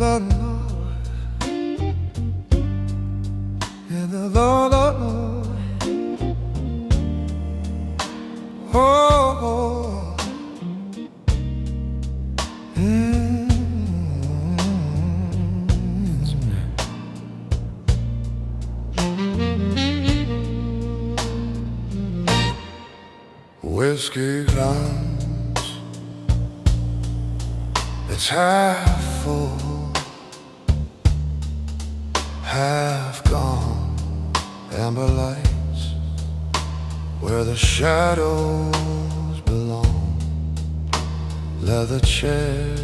the Lord, in the Lord. Oh, whiskey glass, it's half full, half gone. Amber lights where the shadows belong. Leather chairs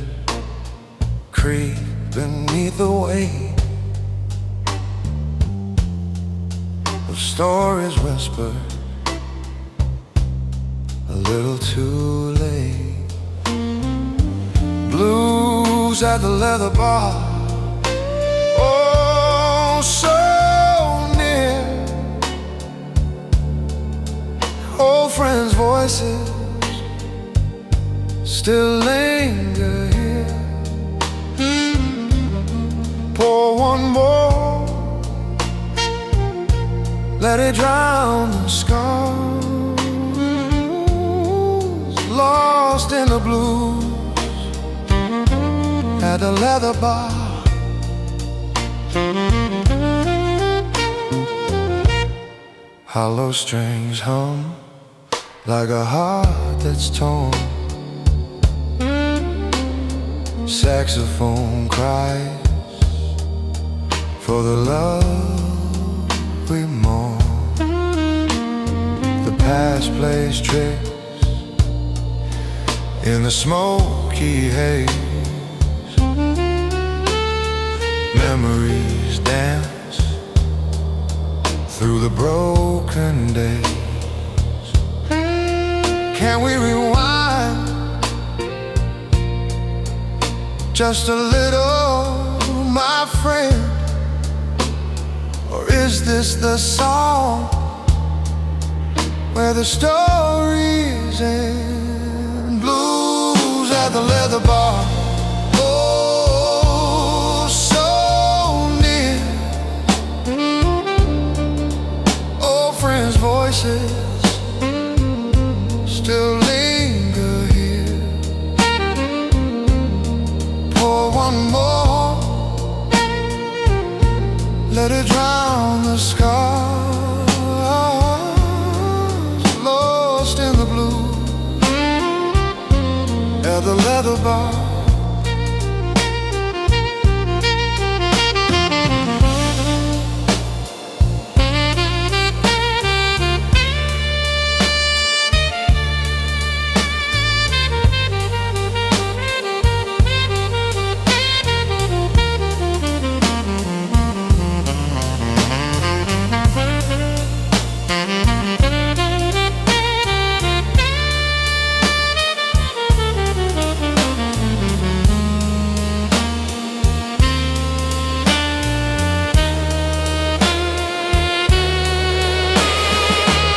creep beneath the weight of stories whispered a little too late. Blues at the leather bar, oh, so near. Old friends' voices still linger here. Pour one more, let it drown the scars. Lost in the blues at the leather bar. Hollow strings hum like a heart that's torn. Saxophone cries for the love we mourn. The past plays tricks in the smoky haze. Memories dance through the broken days. Can we rewind just a little, my friend? Or is this the song where the stories end? Blues at the leather bar, oh, so near. Old friends' voices still linger here. Pour one more, let it drown the scars. Lost in the blue at the leather bar.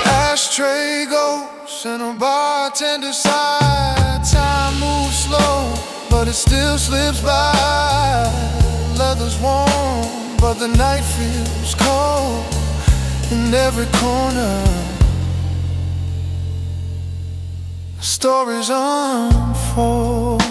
Ashtray ghosts and a bartender's side. Time moves slow, but it still slips by. Leather's warm, but the night feels cold in every corner. Stories unfold.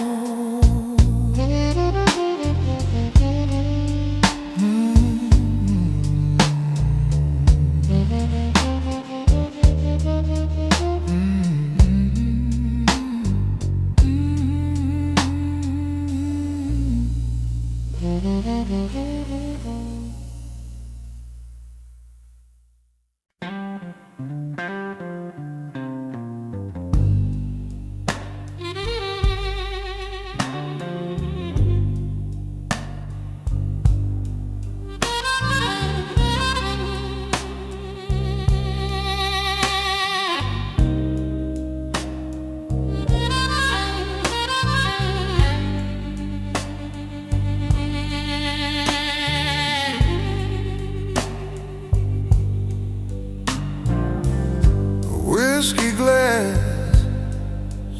Whiskey glass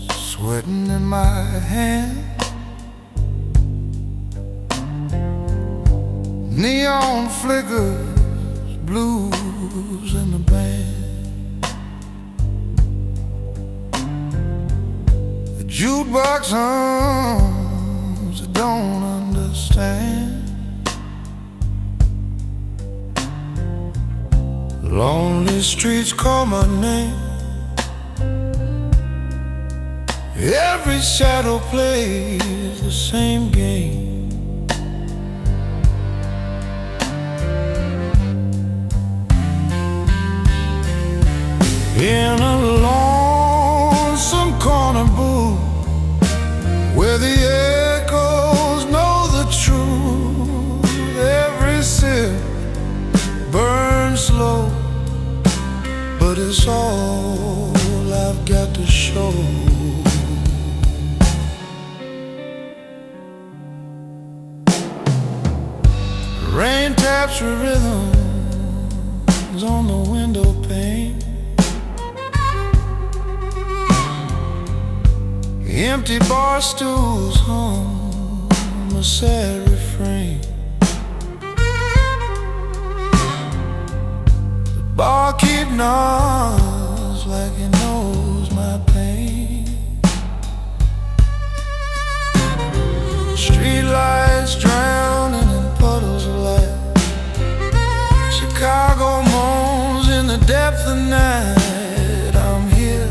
sweating in my hand. Neon flickers, blues in the band. The jukebox hums, I don't understand. Lonely streets call my name. Every shadow plays the same game. In a lonesome corner booth, where the echoes know the truth, every sip burns slow, but it's all I've got to show. Rain taps for rhythms on the window pane. Empty bar stools hum a sad refrain. The barkeep nods like he knows my pain. Streetlights drowning in puddles of light. Chicago moans in the depth of night. I'm here,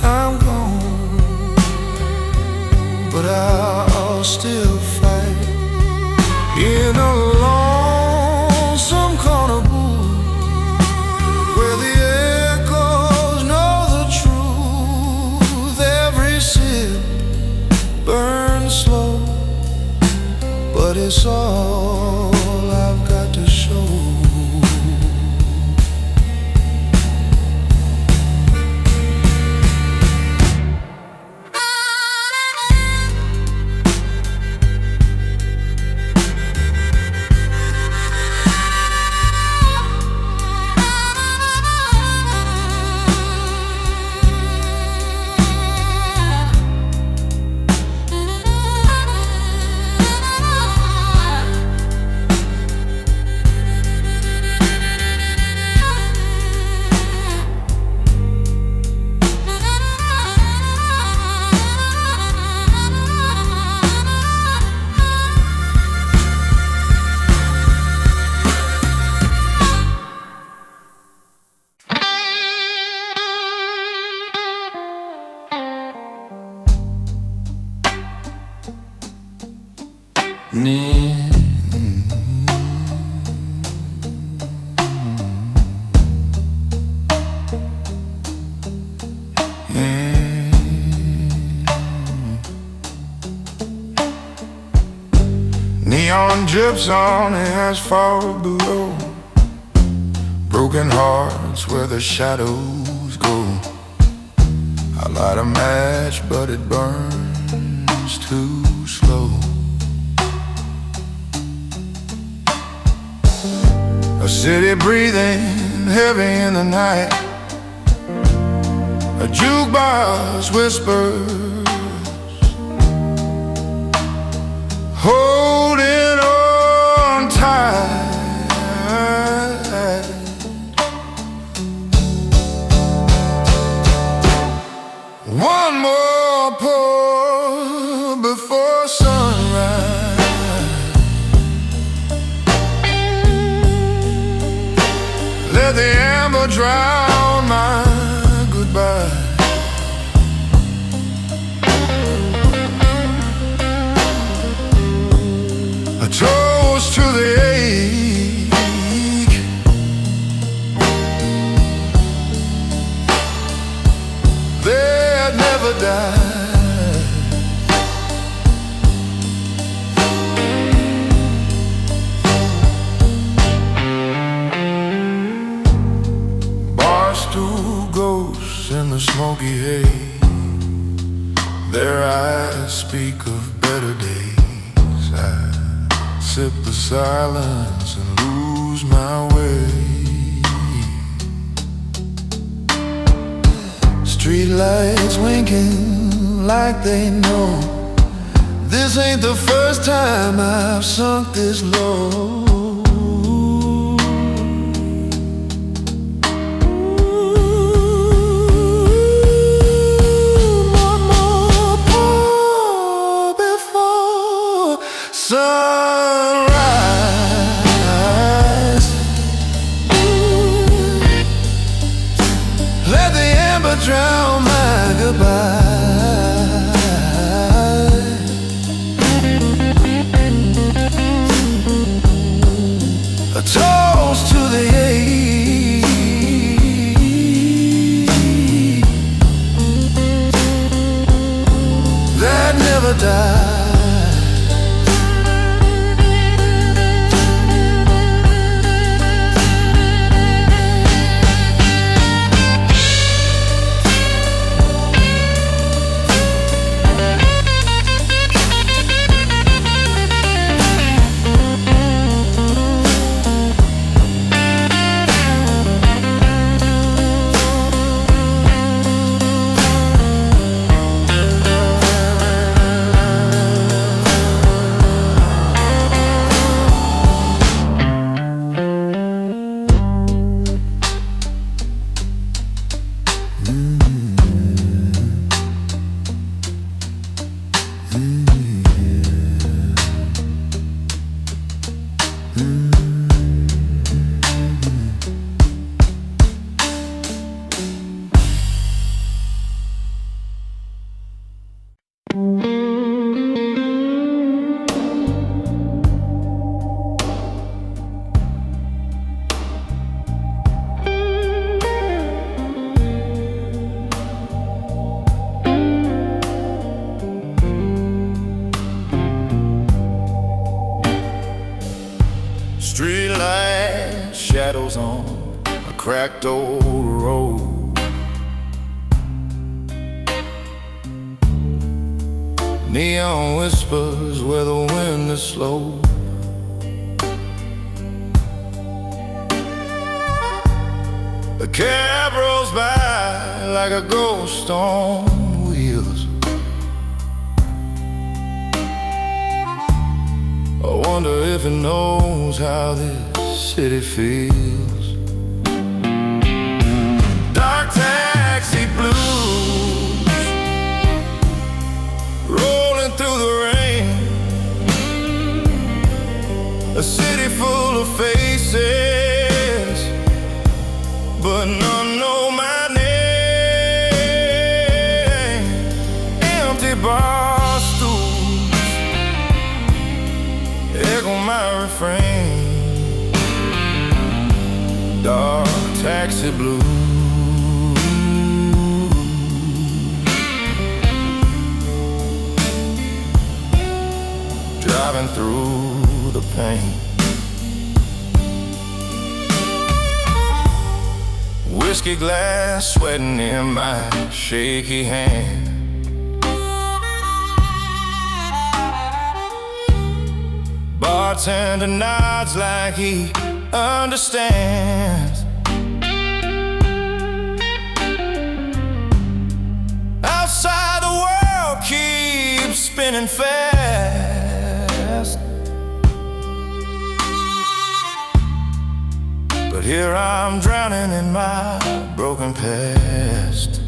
I'm gone, but I'll still fight. In a lonesome corner booth, where the echoes know the truth, every sip burns slow, but it's all I've got to show. Neon drips on the asphalt below. Broken hearts where the shadows go. I light a match but it burns too slow. A city breathing heavy in the night. A jukebox whispers, holding on tight. One more pour before sunrise. Let the amber drown my goodbye. A toast to the ache. That never died. Barstool ghosts in the smoky haze. Their eyes speak of better days. I sip the silence and lose my way. Streetlights winking like they know This ain't the first time I've sunk this low. One more pour before sunrise. Let the amber drown my goodbye. A toast to the ache that never dies. Streetlight shadows on a cracked old road. Neon whispers where the wind is slow. A cab rolls by like a ghost on wheels. I wonder if it knows how this city feels. Dark taxi blues rolling through the rain. A city full of faces, but none know my name. Empty bar stools echo my refrain. Dark taxi blues, driving through the pain. Whiskey glass sweating in my shaky hand. Bartender nods like he understands. Outside the world keeps spinning fast, but here I'm drowning in my broken past.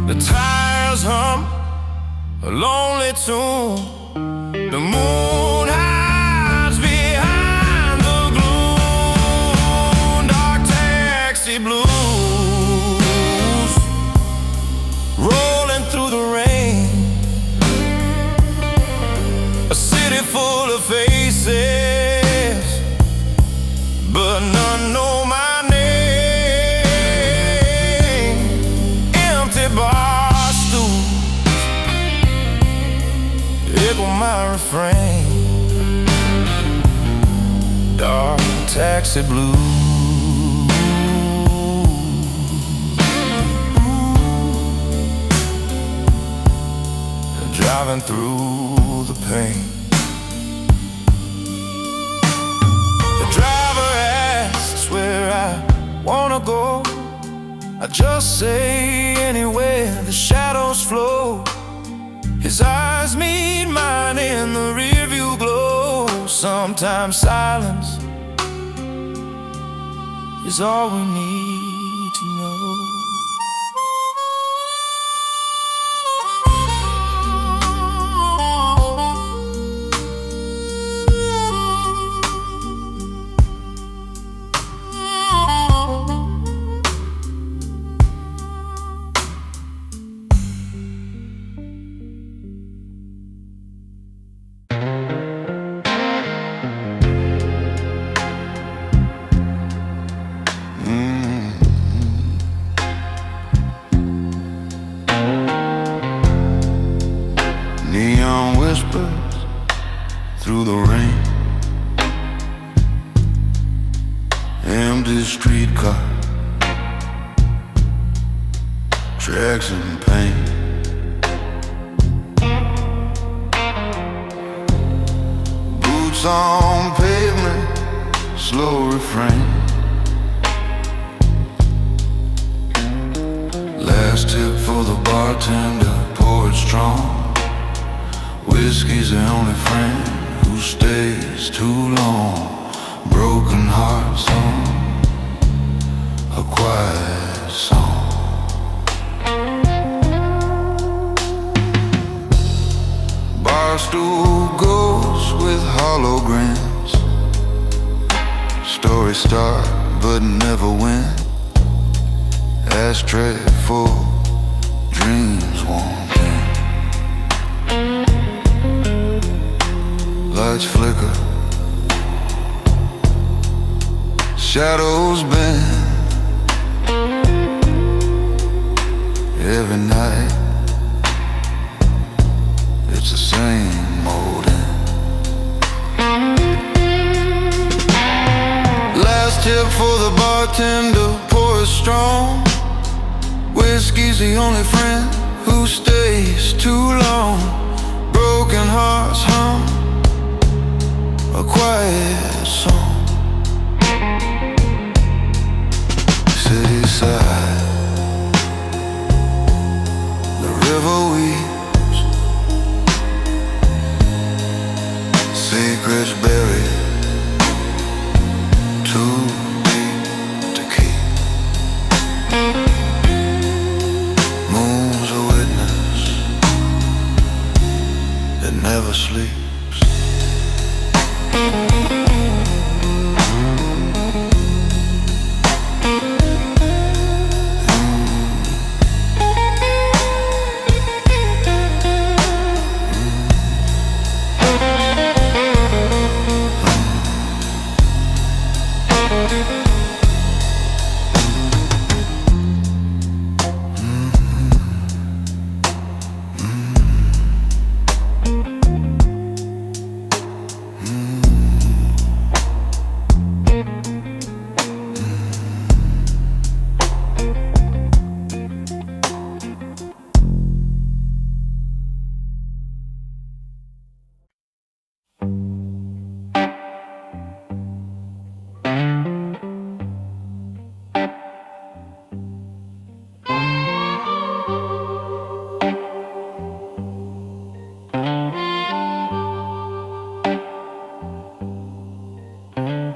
The tires hum a lonely tune. The moon hides behind the gloom. Dark taxi blues rolling through the rain. A city full of faces, but none know my name. Empty bar stools echo my refrain. Dark taxi blues, driving through the pain. The driver asks where I wanna go. I just say anywhere the shadows flow. Sometimes silence is all we need to know. Neon whispers through the rain, empty streetcar, tracks in pain. Boots on pavement, slow refrain. Last tip for the bartender, pour it strong. Whiskey's the only friend who stays too long. Broken heart song, a quiet song. Barstool ghosts with holograms. Stories start but never win. Ashtray full, dreams won't end. Lights flicker, shadows bend. Every night it's the same old end. Last tip for the bartender, pour it strong. Whiskey's the only friend who stays too long. Broken hearts hum, a quiet song. City side, the river weeps. Secrets buried, too deep to keep. Moon's a witness that never sleeps.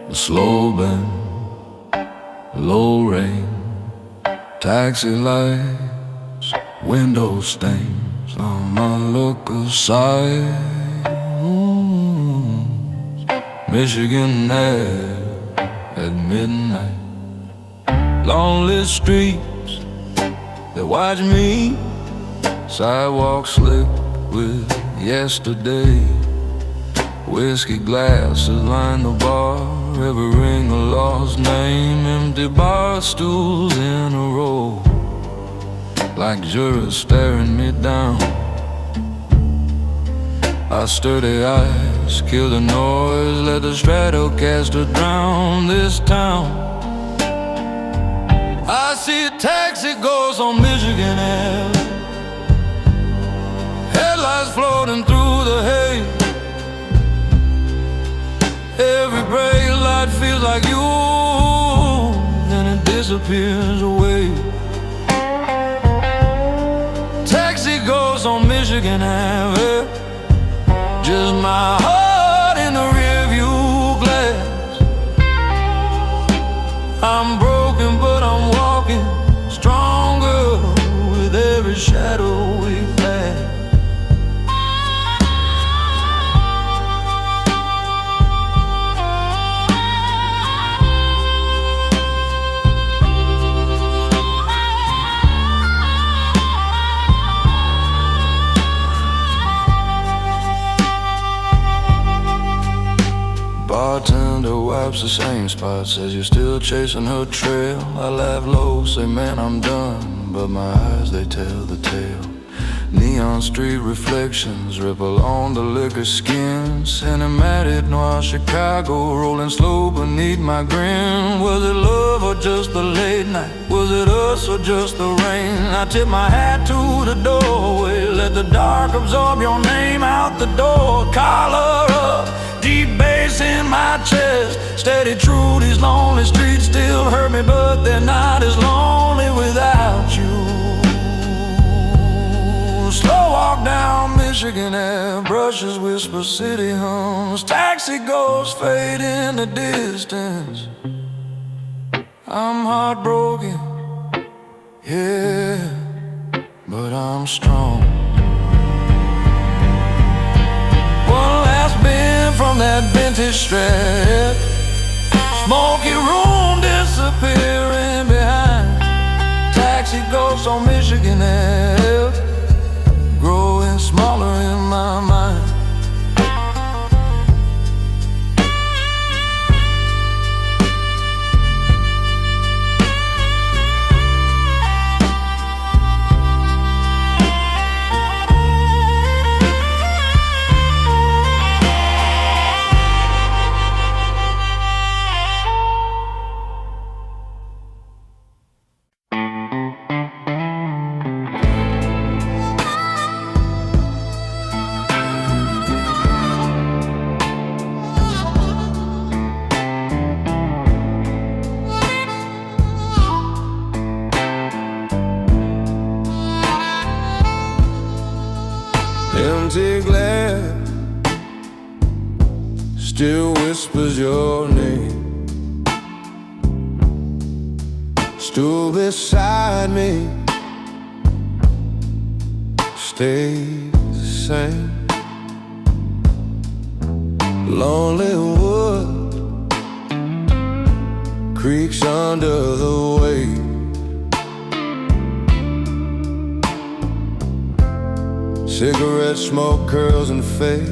Slow bend, low rain, taxi lights, window stains on my look side. Michigan air at midnight, lonely streets that watch me, sidewalks slick with yesterday. Whiskey glasses line the bar, every ring a lost name. Empty bar stools in a row, like jurors staring me down. Our sturdy eyes kill the noise, let the Stratocaster drown this town. I see a taxi ghost on Michigan Ave, headlights floating through the haze. Every brake light feels like you, then it disappears away. Taxi goes on Michigan Ave, just my heart in the rear view shadowy path. Bartender wipes the same spot, says you're still chasing her trail. I laugh low, say man I'm done, but my eyes they tell the tale. Neon street reflections ripple on the liquor skin. Cinematic noir Chicago rolling slow beneath my grin. Was it love or just the late night? Was it us or just the rain? I tip my hat to the doorway, let the dark absorb your name out the door. Collar up, deep bass in my chest, steady true, these lonely streets still hurt me, but they're not as lonely without you. Slow walk down Michigan Ave, brushes whisper, city hums, taxi ghosts fade in the distance. I'm heartbroken, yeah, but I'm strong. One last bend from that vintage strap, smoky room disappearing behind. Taxi ghosts on Michigan Ave, growing smaller in my mind. Empty glass still whispers your name. Stool beside me stays the same. Lonely wood creaks under the weight. Cigarette smoke curls and fade.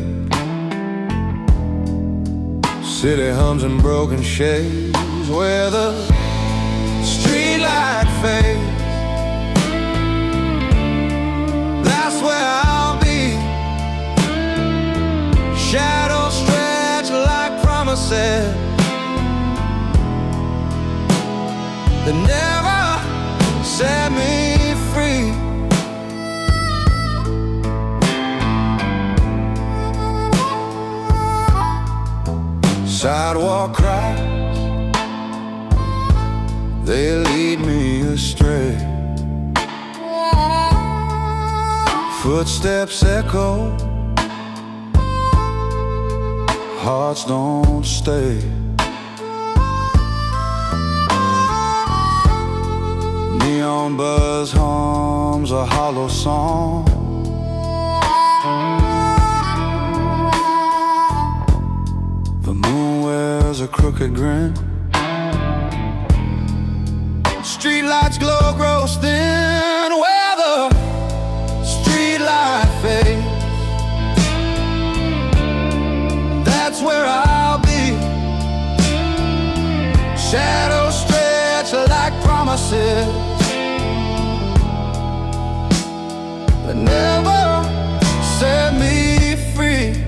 City hums in broken shades where the streetlight fades. That's where I'll be. Shadows stretch like promises that never set me free. Sidewalk cries, they lead me astray. Footsteps echo, hearts don't stay. Neon buzz hums a hollow song. The moon wears a crooked grin. Streetlights glow, grow thin where the streetlight fades. That's where I'll be. Shadows stretch like promises that never set me free.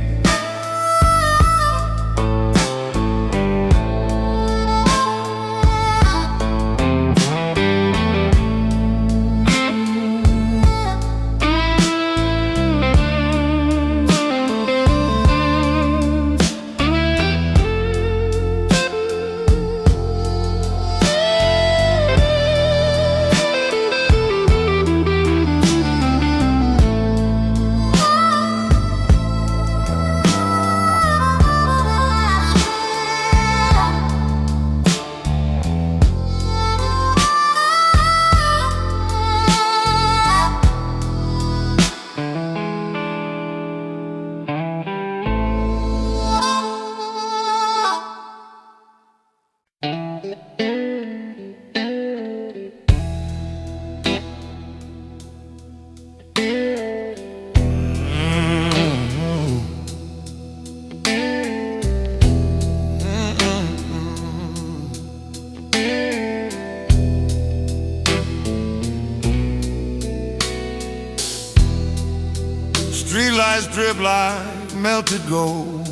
Streetlights drip like melted gold.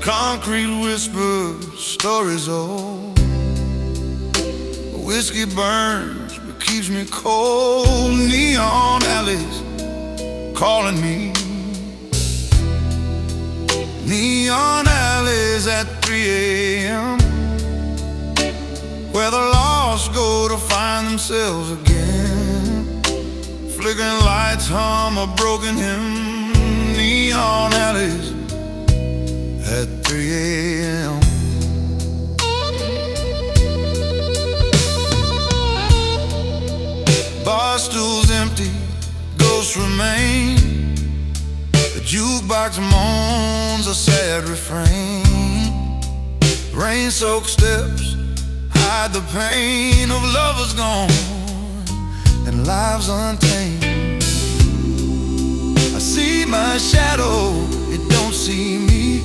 Concrete whispers, stories old. Whiskey burns but keeps me cold. Neon alleys calling me. Neon alleys at 3 a.m. where the lost go to find themselves again. Flickering lights hum a broken hymn. Neon alleys at 3 a.m. Bar stools empty, ghosts remain. The jukebox moans a sad refrain. Rain-soaked steps hide the pain of lovers gone and lives untamed. I see my shadow, it don't see me,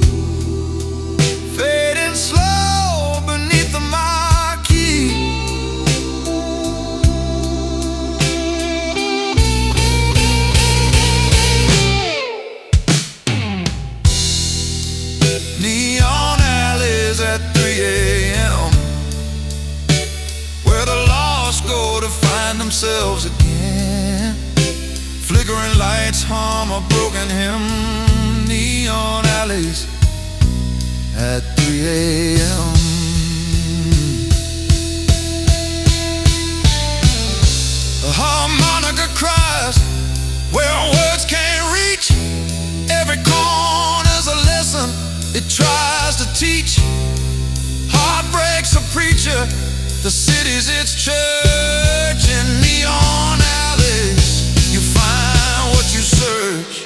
fading slow beneath the marquee. Neon alleys at 3 a.m. where the lost go to find themselves again. Flickering lights hum a broken hymn. Neon alleys at 3 a.m. A harmonica cries where words can't reach. Every corner's a lesson it tries to teach. Heartbreak's a preacher, the city's its church. In neon alleys you find what you search.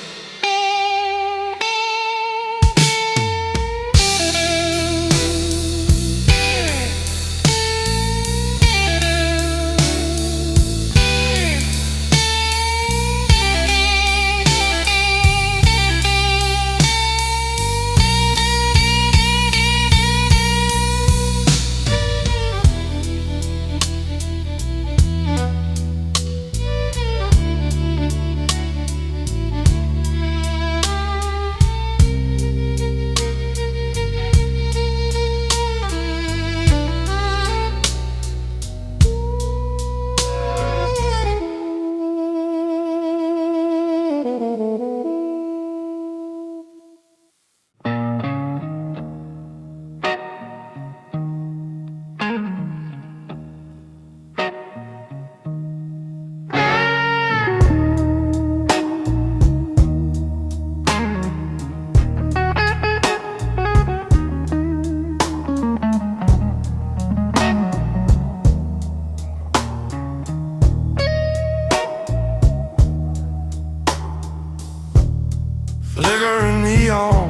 Flickering neon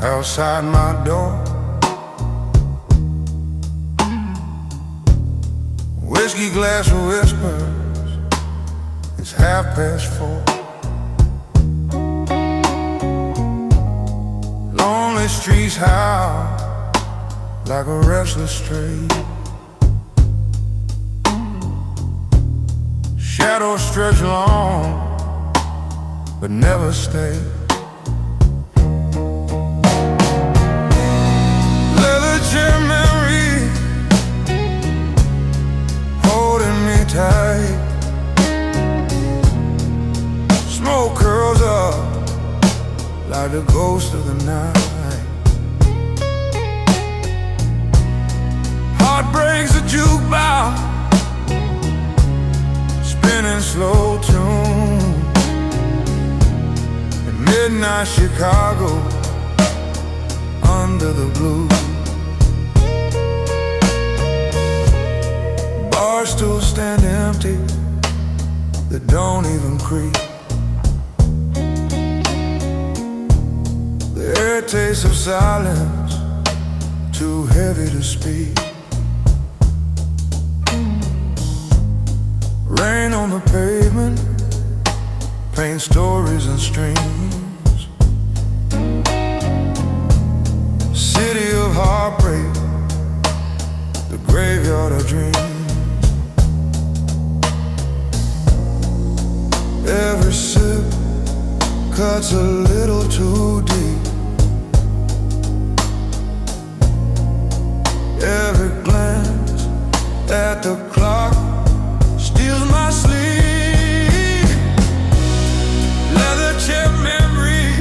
outside my door. Whiskey glass whispers, it's 4:30. Lonely streets howl like a restless stray. Shadows stretch long but never stay. Leather chair memory holding me tight. Smoke curls up like the ghost of the night. Heart breaks a jukebox, spinning slow tune. Midnight Chicago under the blue. Bars still stand empty, they don't even creak. The air taste of silence, too heavy to speak. Rain on the pavement, paint stories and streams. City of heartbreak, the graveyard of dreams. Every city cuts a little too deep. Every glance at the clock steals my sleep. Leather chair memory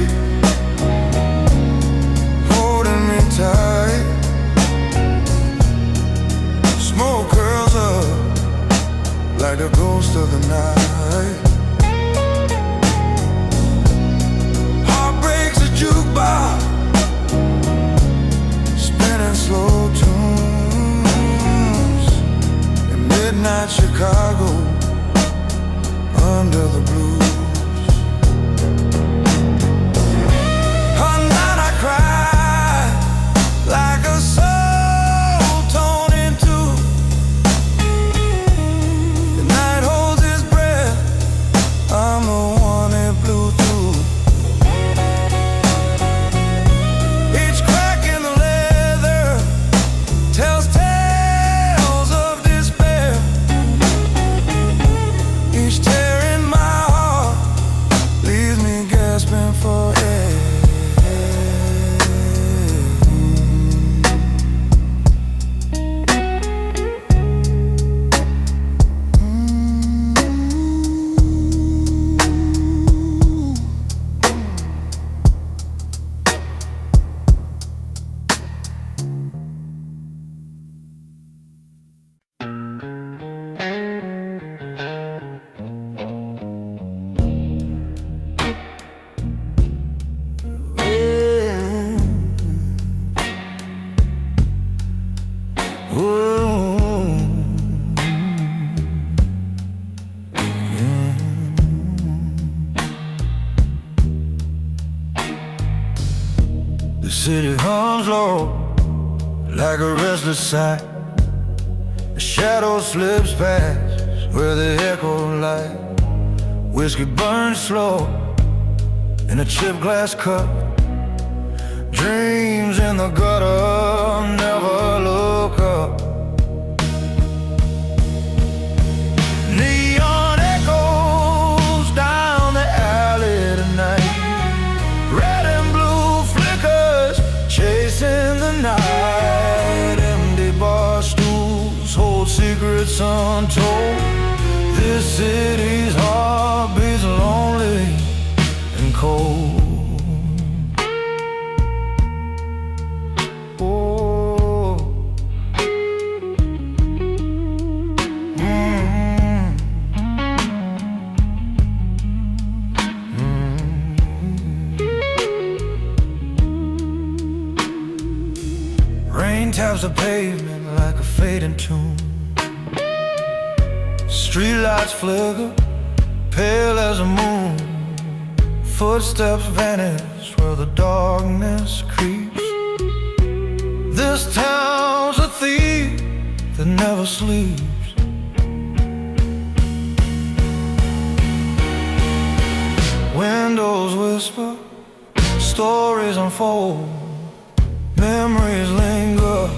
holding me tight. Smoke curls up like the ghost of the night. Heart breaks a jukebox, spinning slow tunes in midnight Chicago under the blues. One night I cried like a soul torn in two. The night holds its breath, I'm the one it blew through. Each crack in the leather tells tales of despair. Each tear in my heart leaves me gasping for air. The city hums low like a restless sigh. The shadow slips past where the echo light. Whiskey burns slow in a chipped glass cup. Dreams in the gutter never look up. Neon echoes down the alley tonight. Red and blue flickers chasing the night. Empty bar stools hold secrets untold. This city's heart beats lonely and cold. Rain taps the pavement like a fading tune. Streetlights flicker, pale as a moon. Footsteps vanish where the darkness creeps. This town's a thief that never sleeps. Windows whisper, stories unfold. Memories linger,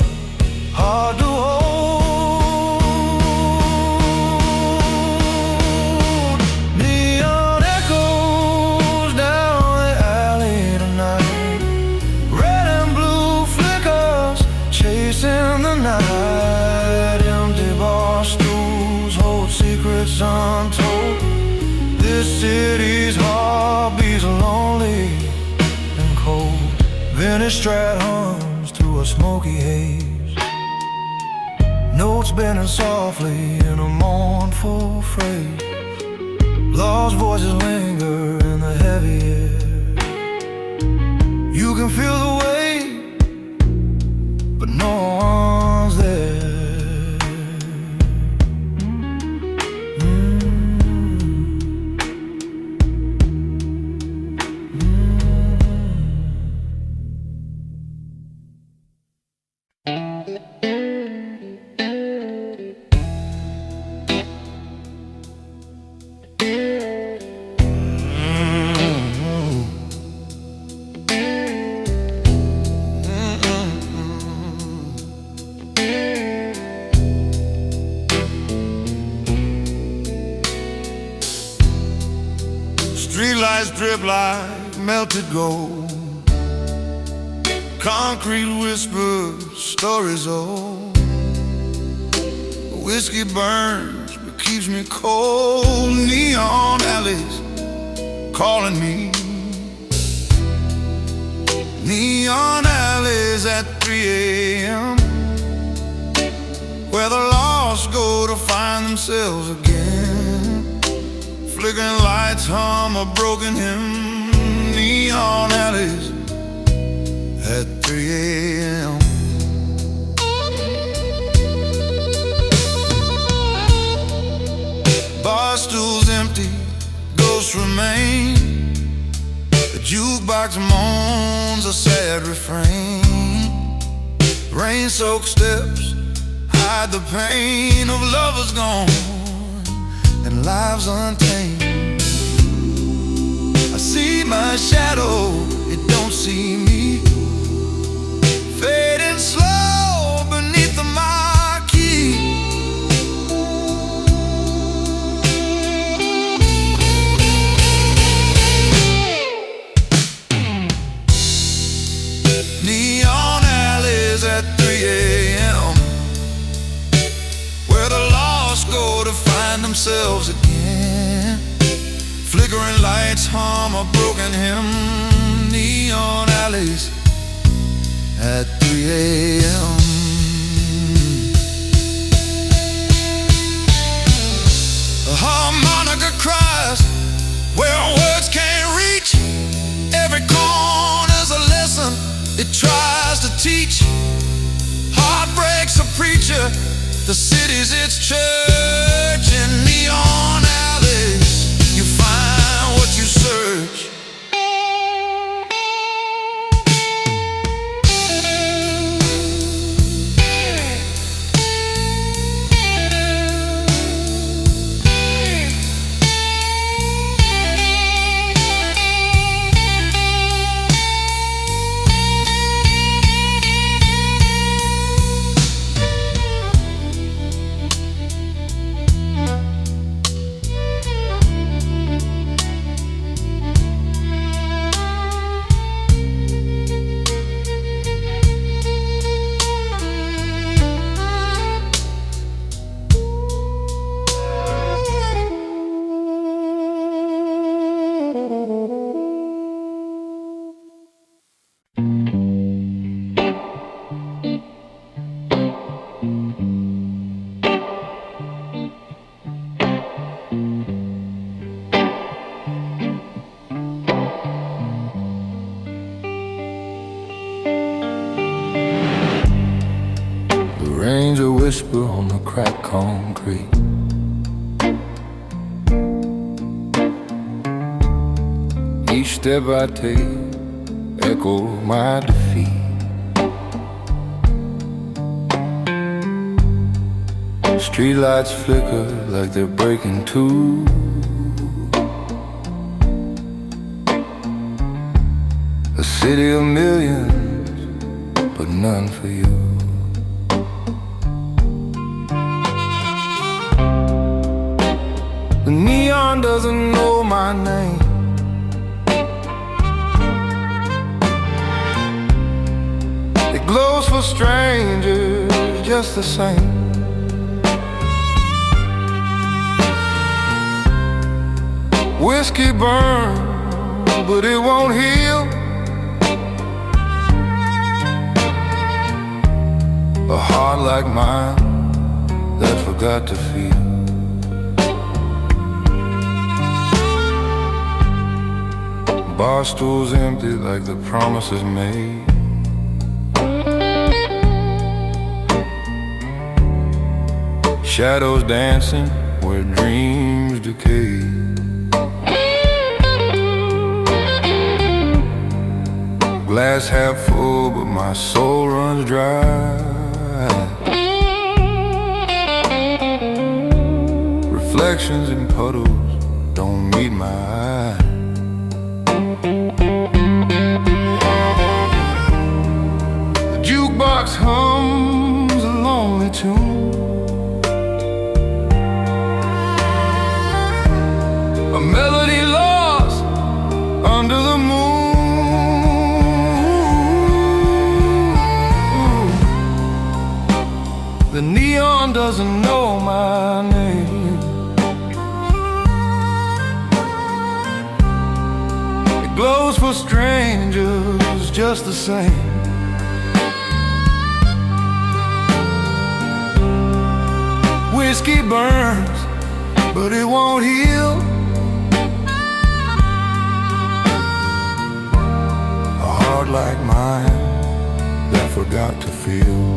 hard to hold. Neon echoes down the alley tonight. Red and blue flickers chasing the night. Empty bar stools hold secrets untold. This city's heart beats lonely and cold. Vintage Strat hums through a smoky haze. Notes bending softly in a mournful phrase. Lost voices linger in the heavy air. You can feel the weight, but no one's there. Streetlights drip like melted gold. Concrete whispers, stories old. Whiskey burns but keeps me cold. Neon alleys calling me. Neon alleys at 3 a.m. where the lost go to find themselves again. Flickering lights hum a broken hymn. Neon alleys at 3 a.m. Bar stools empty, ghosts remain. The jukebox moans a sad refrain. Rain-soaked steps hide the pain of lovers gone and lives untamed. I see my shadow, it don't see me, fading slow beneath the marquee. Neon alleys at 3 a.m. where the lost go to find themselves again. Flickering lights hum a broken hymn. Neon alleys at 3 a.m. A harmonica cries where words can't reach. Every corner's a lesson it tries to teach. Heartbreak's a preacher, the city's its church. In neon alleys you find what you search. Rain's a whisper on the cracked concrete. Each step I take echo my defeat. Streetlights flicker like they're breaking too. A city of millions, but none for you. The neon doesn't know my name. It glows for strangers just the same. Whiskey burns, but it won't heal. A heart like mine that forgot to feel. Bar stools empty like the promises made. Shadows dancing where dreams decay. Glass half full but my soul runs dry. Reflections in puddles don't meet my eye. The jukebox hums a lonely tune. A melody lost goes for strangers just the same. Whiskey burns, but it won't heal a heart like mine that forgot to feel.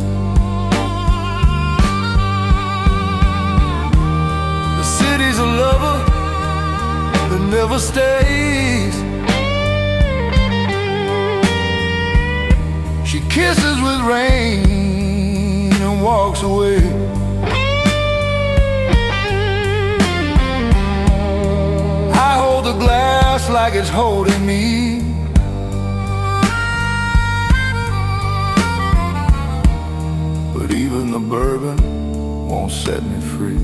The city's a lover that never stays. She kisses with rain and walks away. I hold the glass like it's holding me. But even the bourbon won't set me free.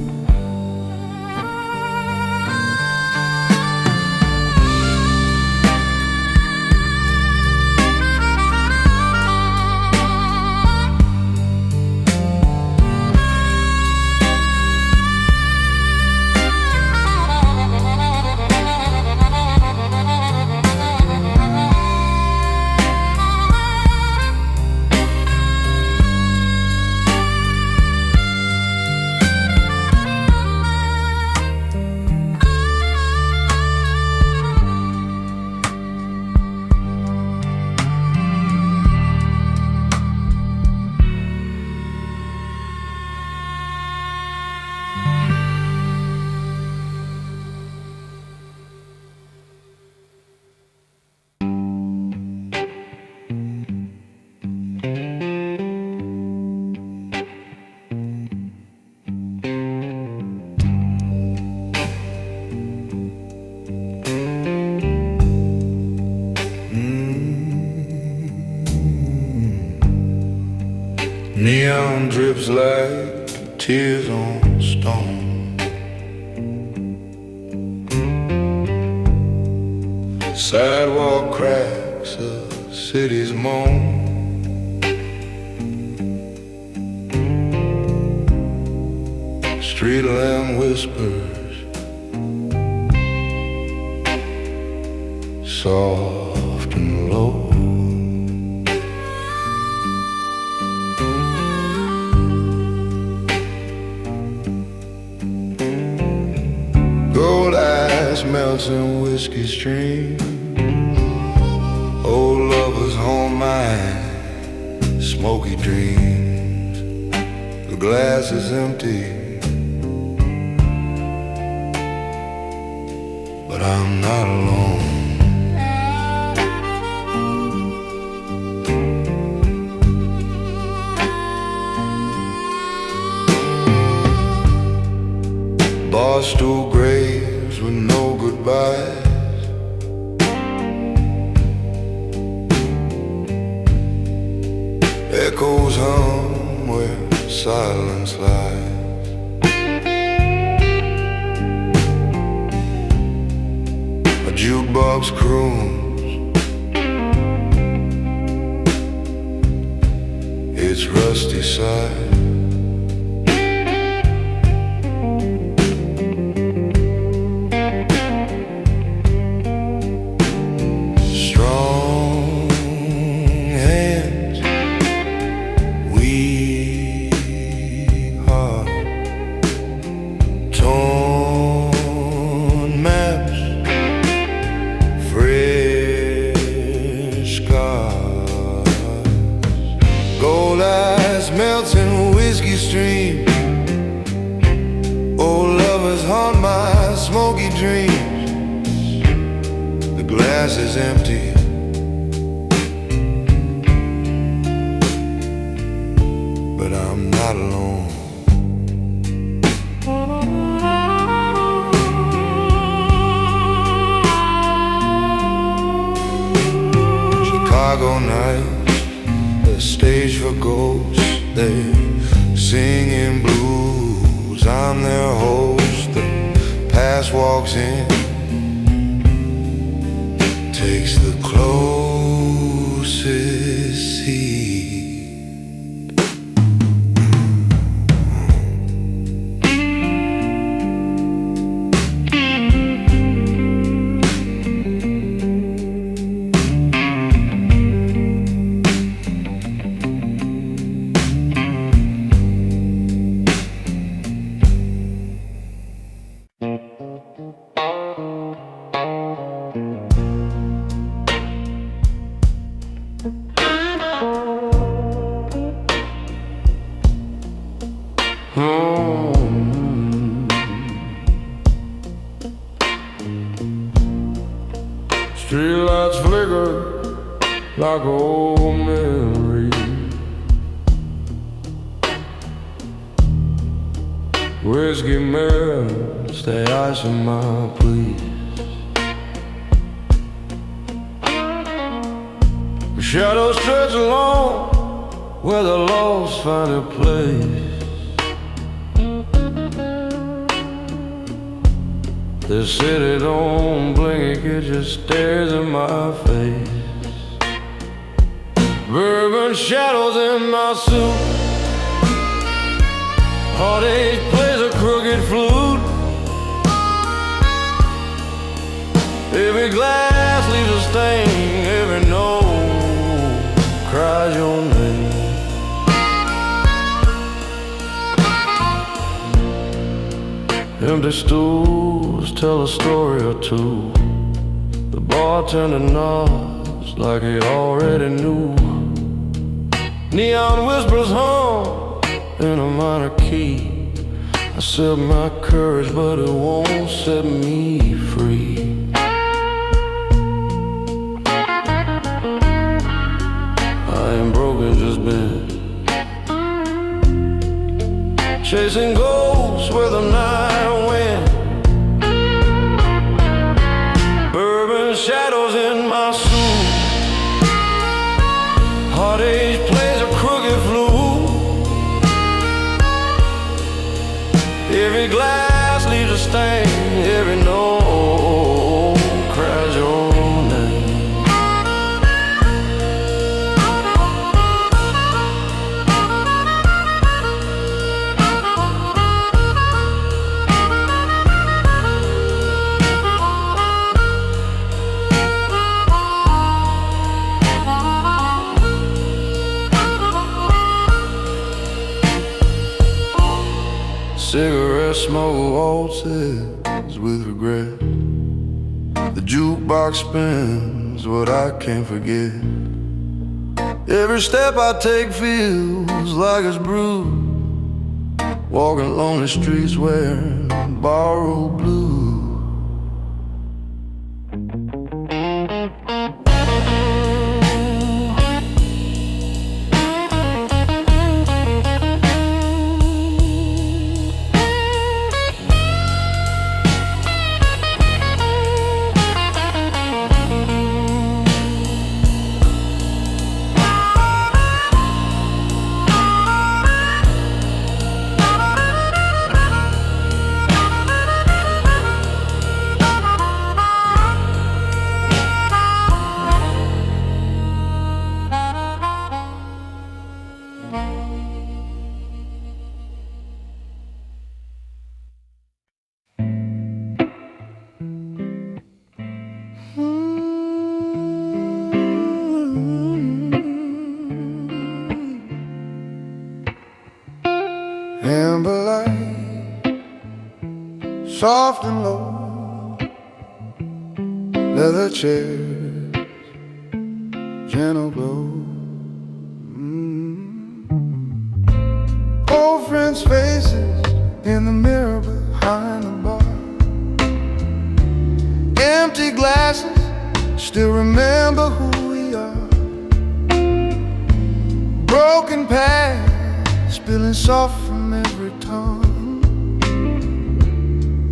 Neon drips like tears on stone. Sidewalk cracks, a city's moan. Street lamp whispers, soft and low. Gold eyes melts in whiskey stream. Old lovers haunt my smoky dreams. The glass is empty, but I'm not alone. Barstool graves with no goodbyes. Echoes hum where silence lies. A jukebox croons its rusty side. Melts in whiskey stream. Old lovers haunt my smoky dreams. The glass is empty, but I'm not alone. Chicago nights, a stage for ghosts. They're singing blues, I'm their host. The past walks in, takes the closest seat. Streetlights flicker like old memories. Whiskey melts the ice in my pleas. Shadows stretch along where the lost find a place. This city don't blink, it just stares in my face. Bourbon shadows in my suit. Heartache plays a crooked flute. Every glass leaves a stain, every note cries your name. Empty stools tell a story or two. The bartender nods like he already knew. Neon whispers hum in a minor key. I sip my courage, but it won't set me free. I ain't broken, just been chasing ghosts where the night went. Bourbon shadows in my suit. Heartache plays a crooked flute. Every glass leaves a stain, every note cries your name. Cigarette smoke waltzes with regret. The jukebox spins what I can't forget. Every step I take feels like it's brewed. Walking lonely streets wearing borrowed blue. Amber light, soft and low, leather chairs, gentle glow. Old friends' faces in the mirror behind the bar. Empty glasses still remember who we are. Broken past spilling soft from every tongue.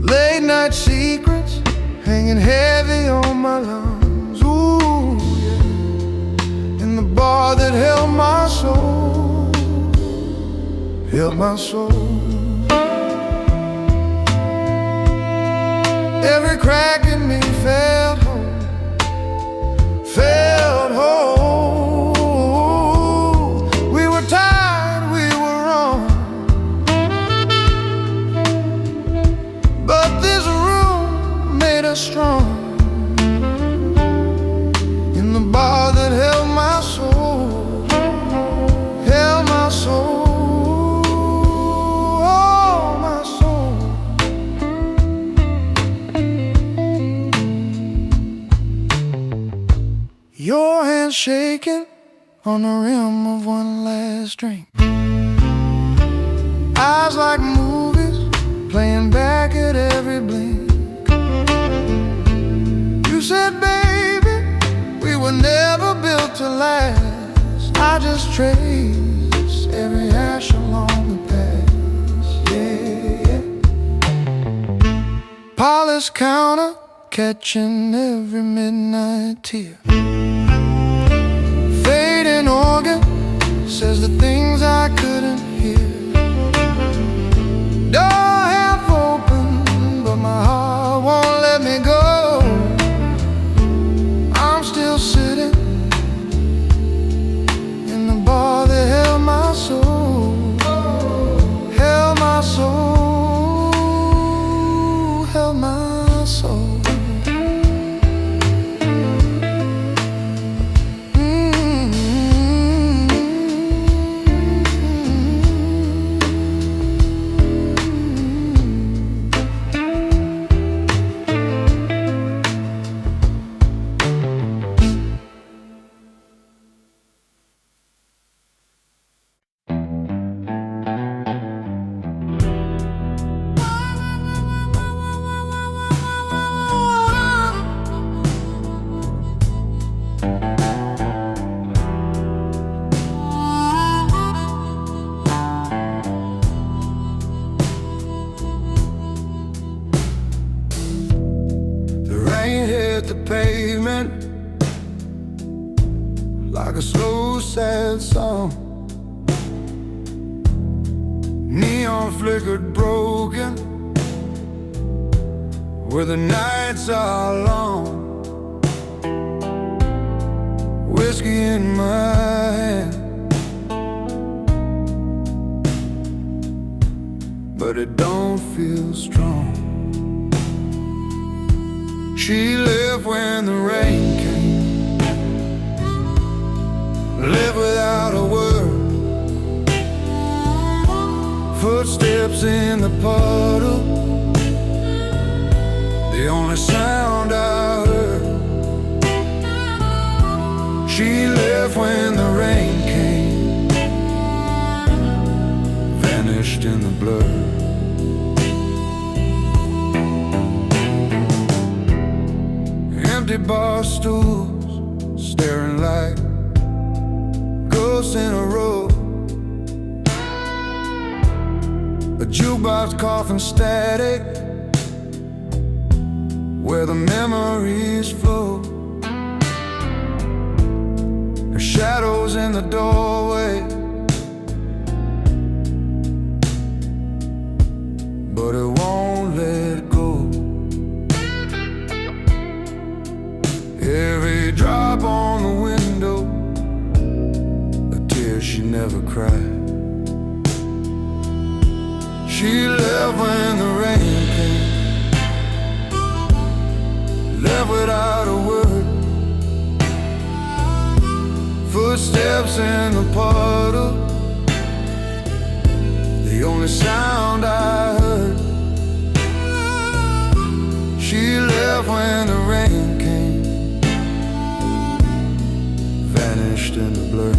Late night secrets hanging heavy on my lungs. Ooh, yeah. In the bar that held my soul, held my soul. Every crack in me felt whole, felt whole. We were tired, we were wrong, but this room made us strong. In the bar that held my soul, held my soul. Your hand shaking on the rim of one last drink. Eyes like movies playing back at every blink. You said, baby, were never built to last. I just trace every ash along the past. Yeah, yeah. Polished counter, catching every midnight tear. Fading organ says the things I couldn't hear. Door half open, but my heart won't let me go. I'm still sitting in the bar that held my soul. Held my soul. Held my soul. The pavement like a slow, sad song. Neon flickered broken where the nights are long. Whiskey in my hand, but it don't feel strong. She left when the rain came, left without a word. Footsteps in the puddle, the only sound I heard. She left when the rain came, vanished in the blur. Empty bar stools, staring like ghosts in a row. A jukebox coughing static, where the memories flow. Her shadows in the doorway, but it won't let go. Every drop on the window, a tear she never cried. She left when the rain came, left without a word. Footsteps in the puddle, the only sound I heard. She left when the rain came, vanished in the blur.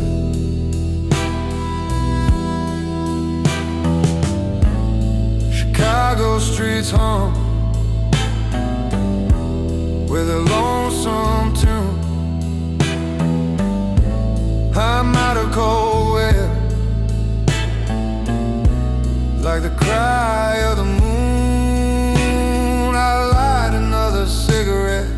Chicago streets hum with a lonesome tune. I'm out of cold weather, like the cry of the moon. I light another cigarette,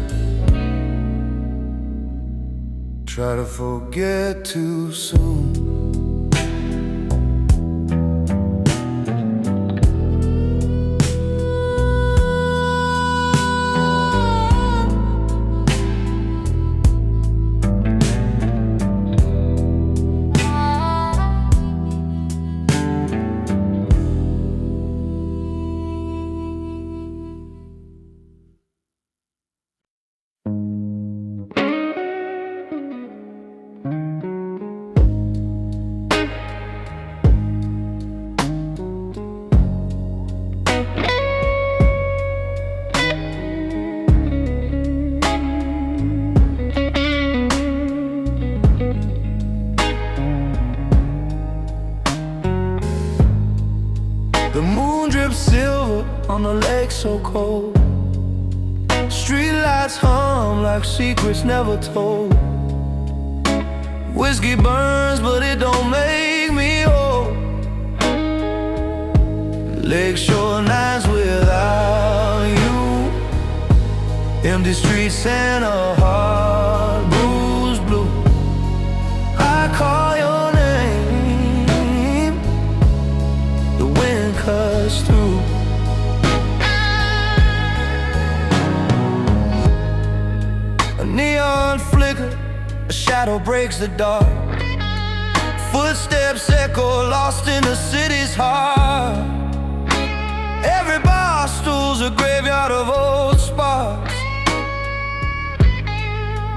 try to forget too soon. The moon drips silver on the lake so cold. Streetlights hum like secrets never told. Whiskey burns, but it don't make me whole. Lakeshore nights without you, empty streets and a heart bruised blue. I call your name, the wind cuts through. A neon flicker, a shadow breaks the dark. Footsteps echo lost in the city's heart. Every bar stool's a graveyard of old sparks,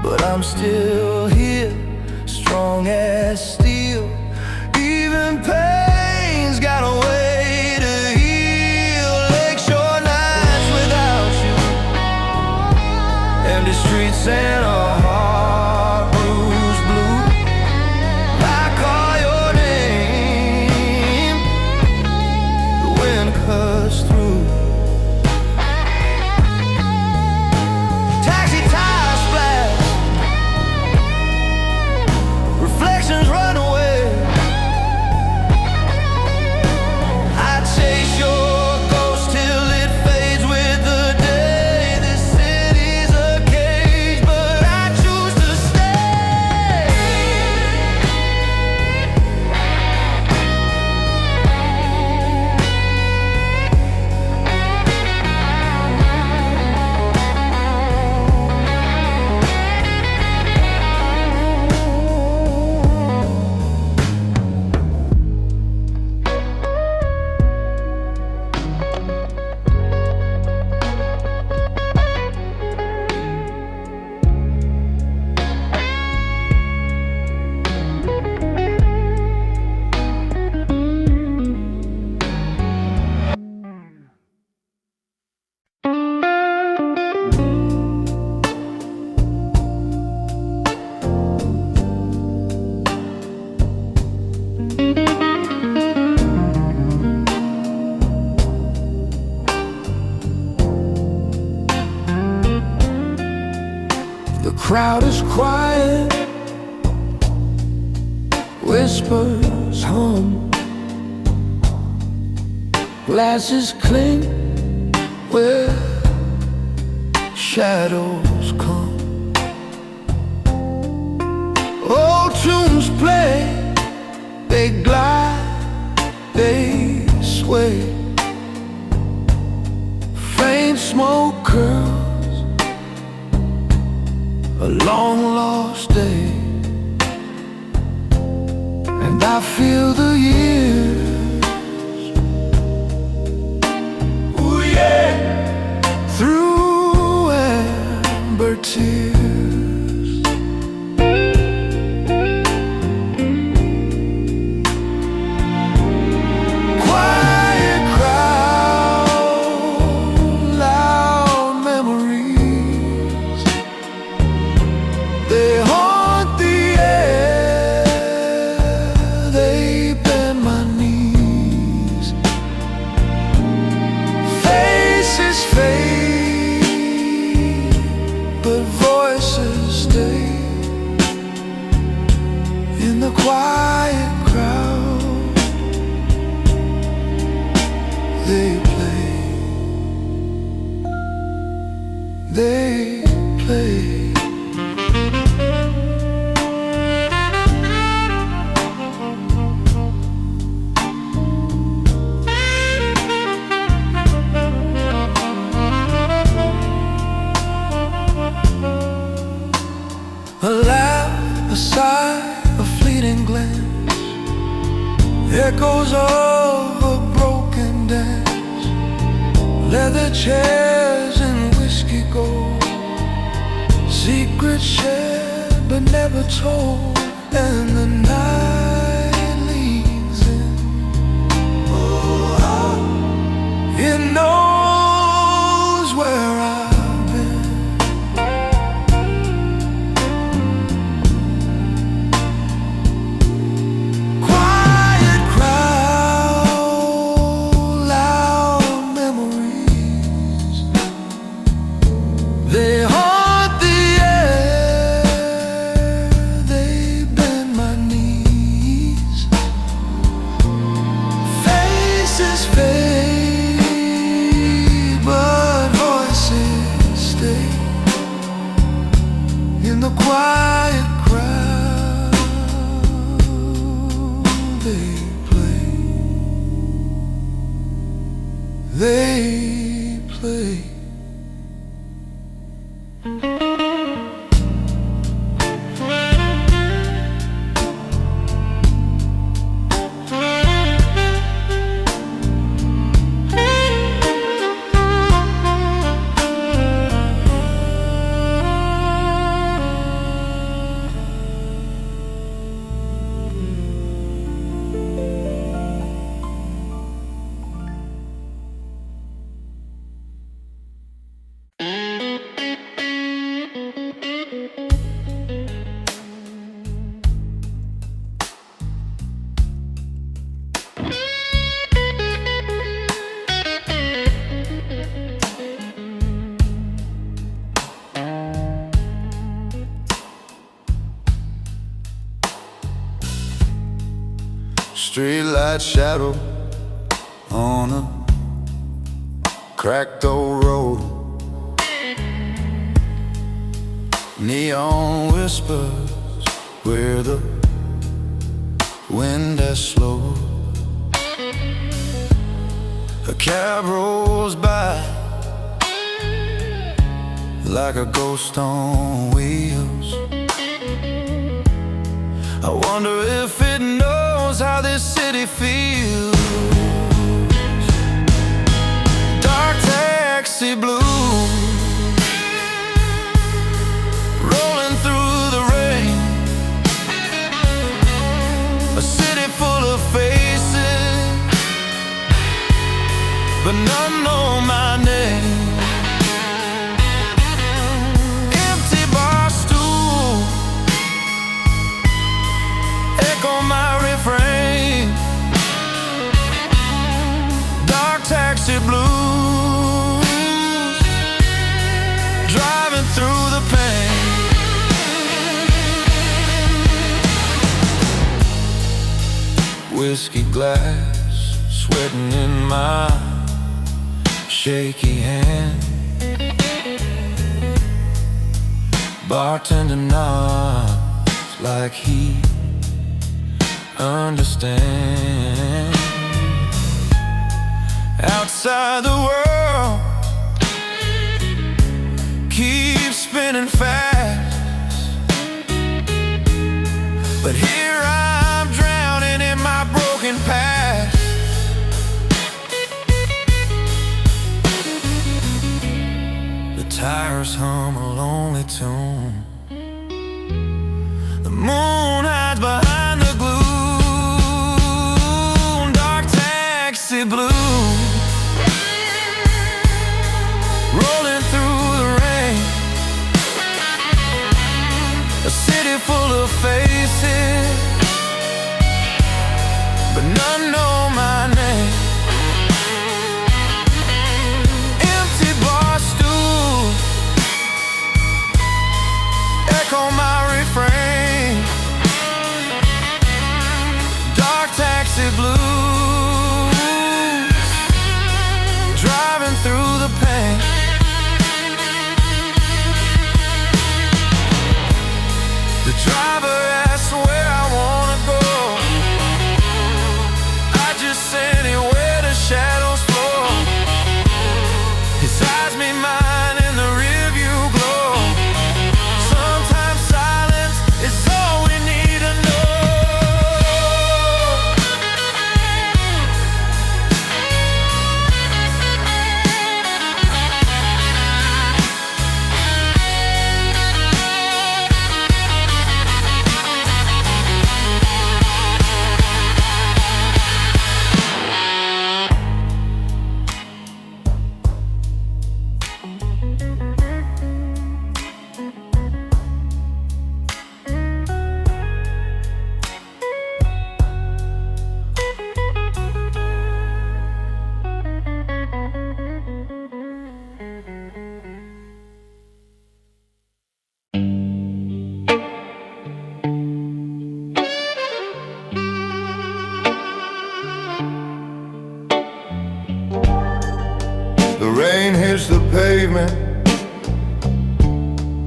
but I'm still here, strong as steel. Even pain's got a way to heal. Lakeshore nights without you, empty streets and a heart bruised blue. I call your name, the wind cuts through. Taxi tires splash, reflections run away. I chase your ghost till it fades with the day. This city's a cage, but I choose to stay. The crowd is quiet, whispers hum, glasses clink where shadows come. Old tunes play, they glide, they sway. Faint smoke curls, a long lost day, and I feel the years, ooh yeah, through amber tears. Quiet crowd, loud memories, they haunt the air, they bend my knees. Faces fade, but voices stay. In the quiet crowd, they play, they play. A laugh, a sigh, a fleeting glance, echoes of a broken dance. Leather chairs and whiskey gold, secrets shared but never told. And the night leans in, it knows where I've been. Quiet crowd, loud memories, they haunt the air, they bend In the quiet crowd they play. Streetlight shadow on a cracked old road. Neon whispers where the wind has slowed. A cab rolls by like a ghost on wheels. I wonder if it knows how this city feels. Dark taxi blues rolling through the rain. A city full of faces, but none know my name. Empty bar stool echo my refrain. Dark taxi blues driving through the pain. Whiskey glass sweating in my shaky hand. Bartender nods like he understand. Outside the world keeps spinning fast, but here I'm drowning in my broken past. The tires hum a lonely tune. The moon hides behind the gloom. Dark taxi blue rolling through the rain. A city full of faces, but none know my name. Empty bar stool echo my refrain.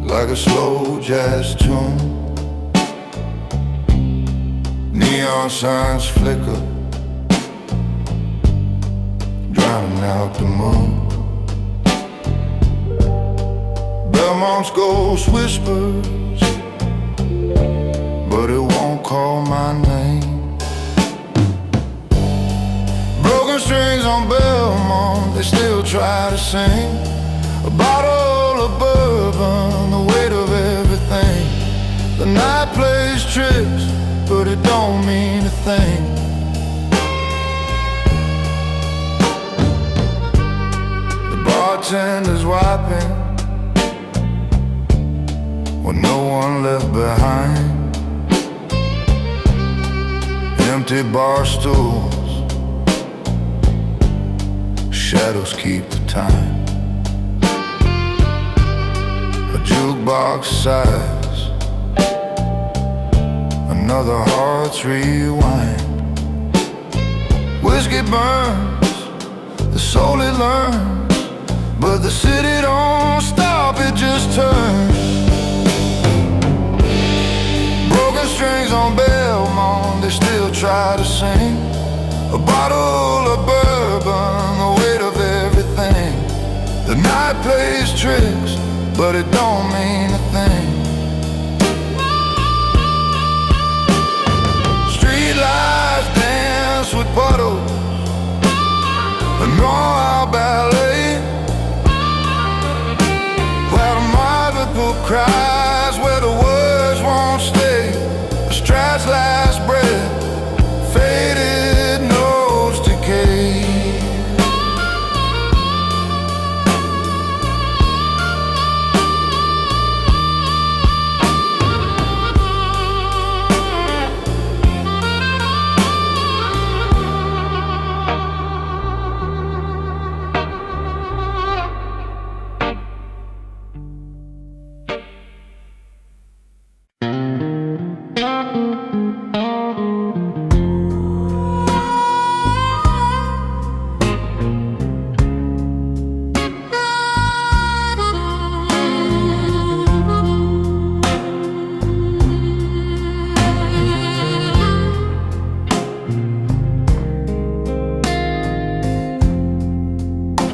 like a slow jazz tune. Neon signs flicker, drowning out the moon. Belmont's ghost whispers, but it won't call my name. Broken strings on Belmont, they still try to sing. A bottle of bourbon, the weight of everything. The night plays tricks, but it don't mean a thing. The bartender's wiping with no one left behind. Empty bar stools, shadows keep the time. A jukebox sighs, another heart's rewind. Whiskey burns, the soul it learns, but the city don't stop, it just turns. Broken strings on Belmont, they still try to sing. A bottle of bourbon, the weight of everything. The night plays tricks, but it don't mean a thing. Street lights dance with puddles, a drawn-out ballet, where the multiple cries, where the words won't stay. The strat's last breath, faded notes decay.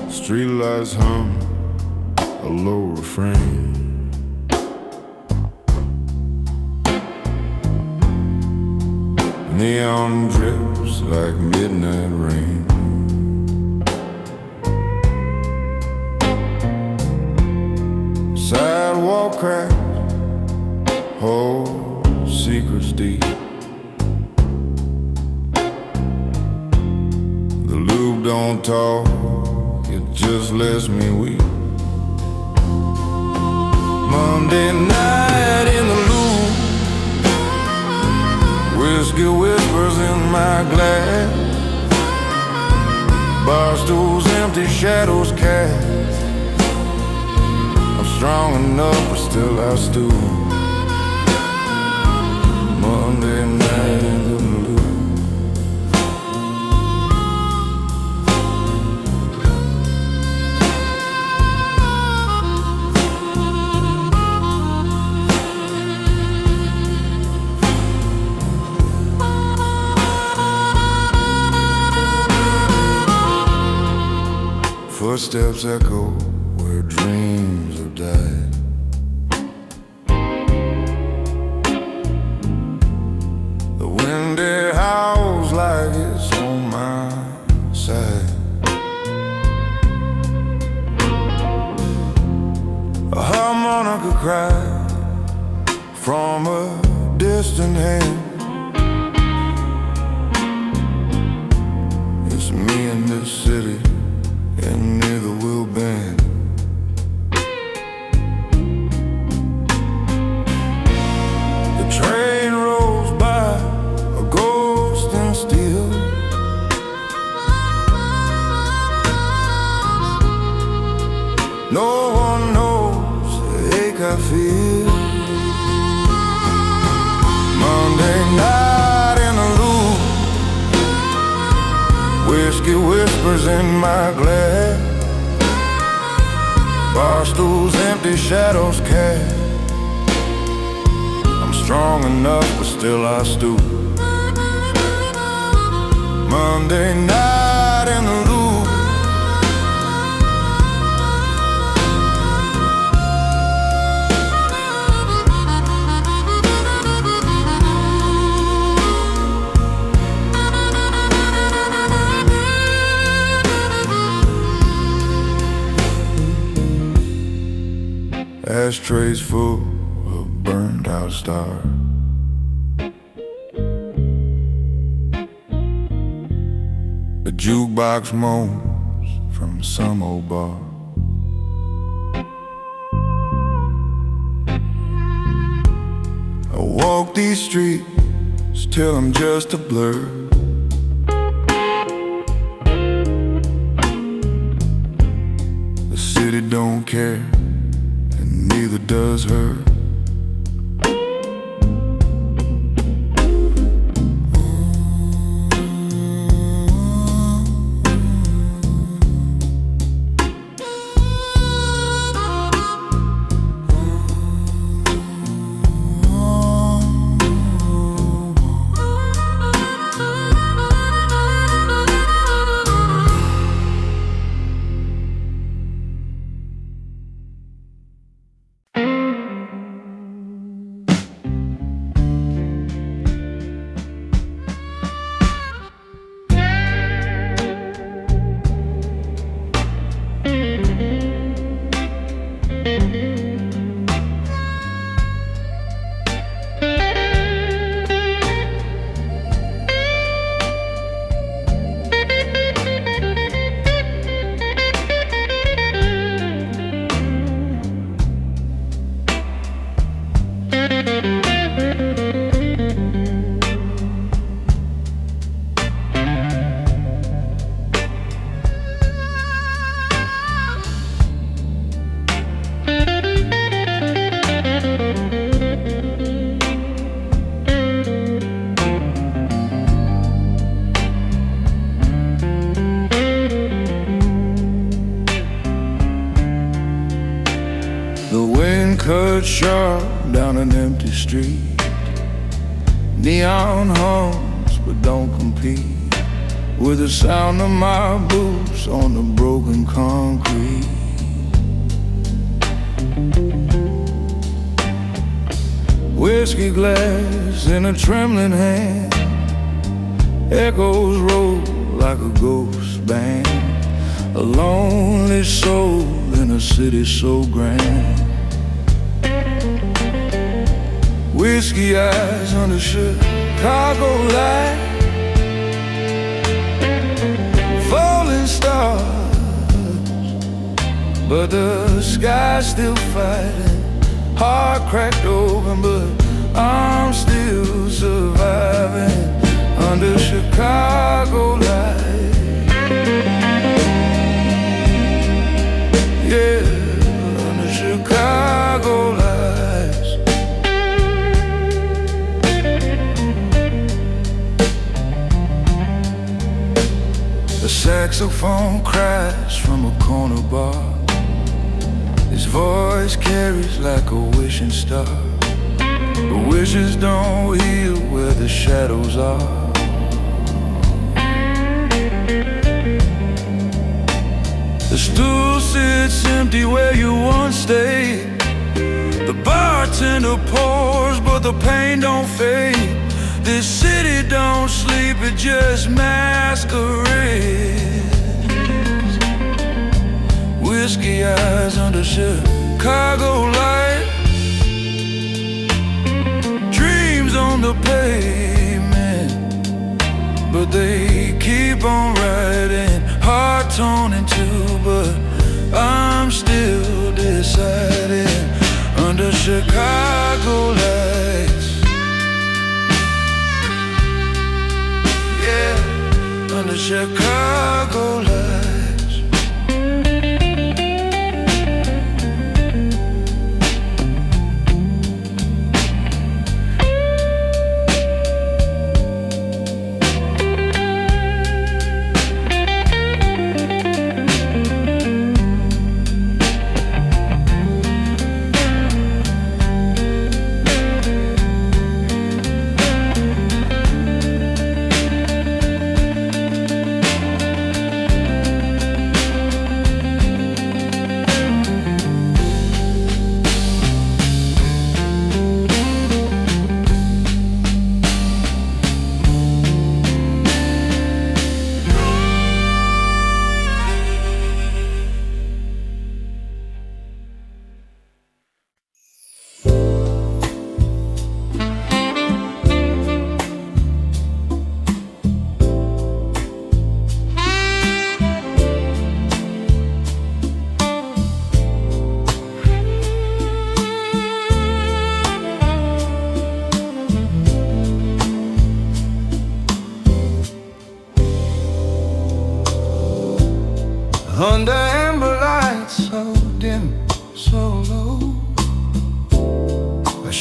Streetlights hum a low refrain. Neon drips like midnight rain. Sidewalk cracks hold secrets deep. The lube don't talk, it just lets me weep. Monday night in the loop, whiskey whispers in my glass. Bar stools empty, shadows cast. I'm strong enough, but still I stood. Monday night in the loop. Footsteps echo where dreams have died. The wind it howls like it's on my side. A harmonica cry from a distant hand. It's me in this city, and neither will bend. The train rolls by, a ghost in steel. No one knows the ache I feel. Monday night in a loop, whiskey whispers in my glass. Bar stools empty, shadows cast. I'm strong enough, but still I stoop. Monday night in the loop. Ashtrays full of burned out stars. A jukebox moans from some old bar. I walk these streets till I'm just a blur. The city don't care, and neither does her. Cut sharp down an empty street. Neon hums but don't compete with the sound of my boots on the broken concrete. Whiskey glass in a trembling hand, echoes roll like a ghost band. A lonely soul in a city so grand. Whiskey eyes under Chicago light, falling stars, but the sky's still fighting. Heart cracked open, but I'm still surviving under Chicago light. Yeah, under Chicago lights. A saxophone cries from a corner bar. His voice carries like a wishing star, but wishes don't heal where the shadows are. The stool sits empty where you once stayed. The bartender pours, but the pain don't fade. This city don't sleep, it just masquerades. Whiskey eyes under Chicago light, dreams on the pavement, but they keep on riding. Heart torn in two, but I'm still deciding under Chicago lights. Yeah, under Chicago lights.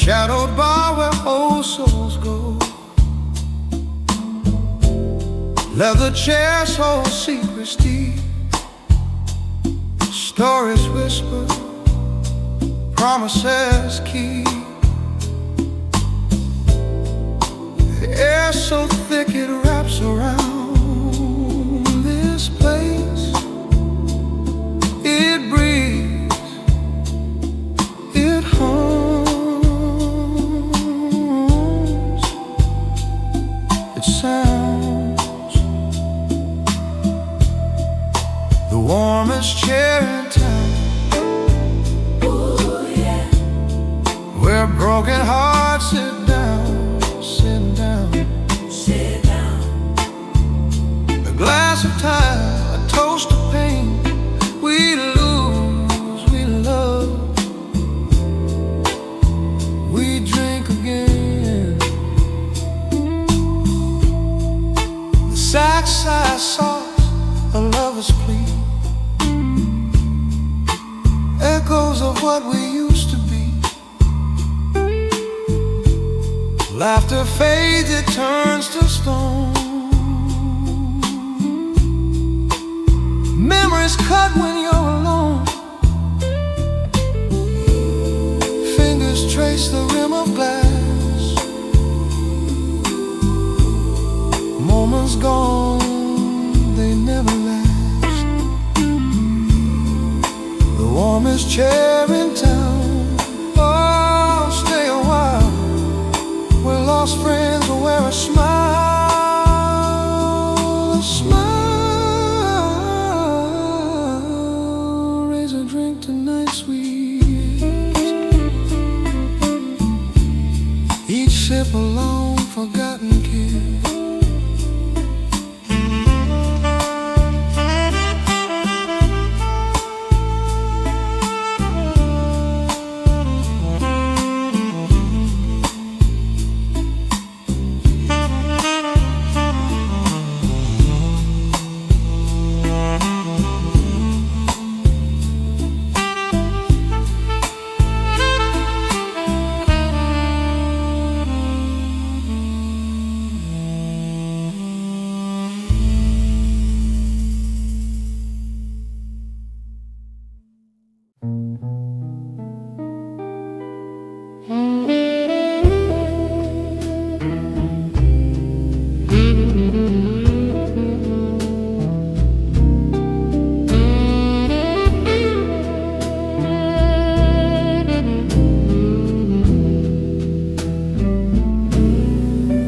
shadowed by where old souls go. Leather chairs hold secrets deep, stories whisper, promises keep. The air so thick it wraps around this place. It breathes, it hums, it sounds. The warmest chair in town, ooh, yeah. Where broken hearts sit down, sit down, sit down. A glass of time, a toast of pain. We lose, we love, we drink again. The sax sighs soft, a lover's plea, echoes of what we used to be. Laughter fades, it turns to stone. Memories cut when you're alone. Fingers trace the rim of glass. Moments gone, they never last. The warmest chair in town. Oh, stay a while. We're lost friends will wear a smile, a smile. Raise a drink tonight, sweet. Each sip a long forgotten kiss.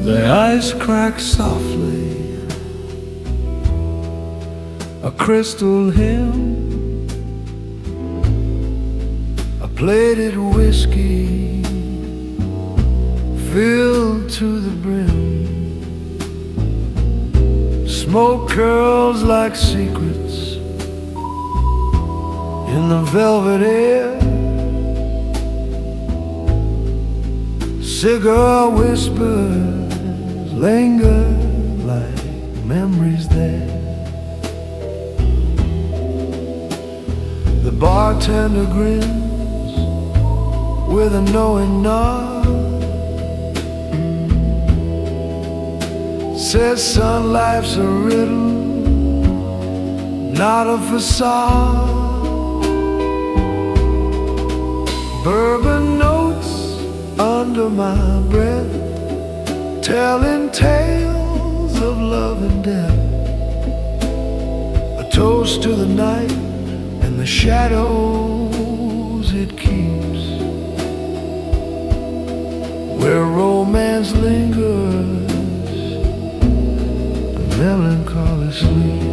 The ice cracks softly, a crystal hymn, a plated whiskey filled to the brim. Smoke curls like secrets in the velvet air. Cigar whispers linger like memories there. The bartender grins with a knowing nod, says son, life's a riddle, not a facade. Bourbon notes under my breath, telling tales of love and death. A toast to the night and the shadows it keeps, where romance lingers and melancholy sleeps.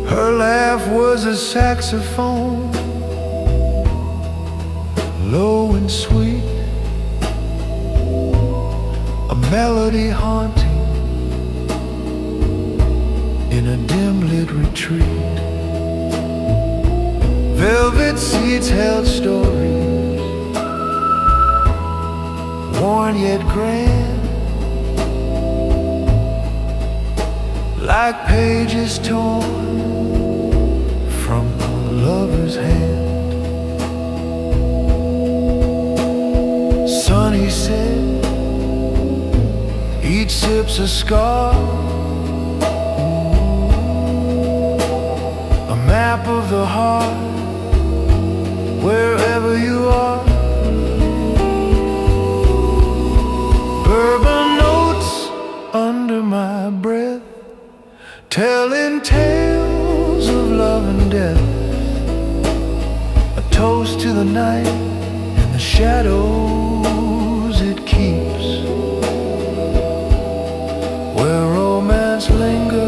Her laugh was a saxophone, low and sweet, a melody haunting in a dim-lit retreat. Velvet seats held stories, worn yet grand, like pages torn from a lover's hand. Son, he said, each sip's a scar, a map of the heart, wherever you are. Bourbon notes under my breath, telling tales of love and death, a toast to the night and the shadows it keeps, where romance lingers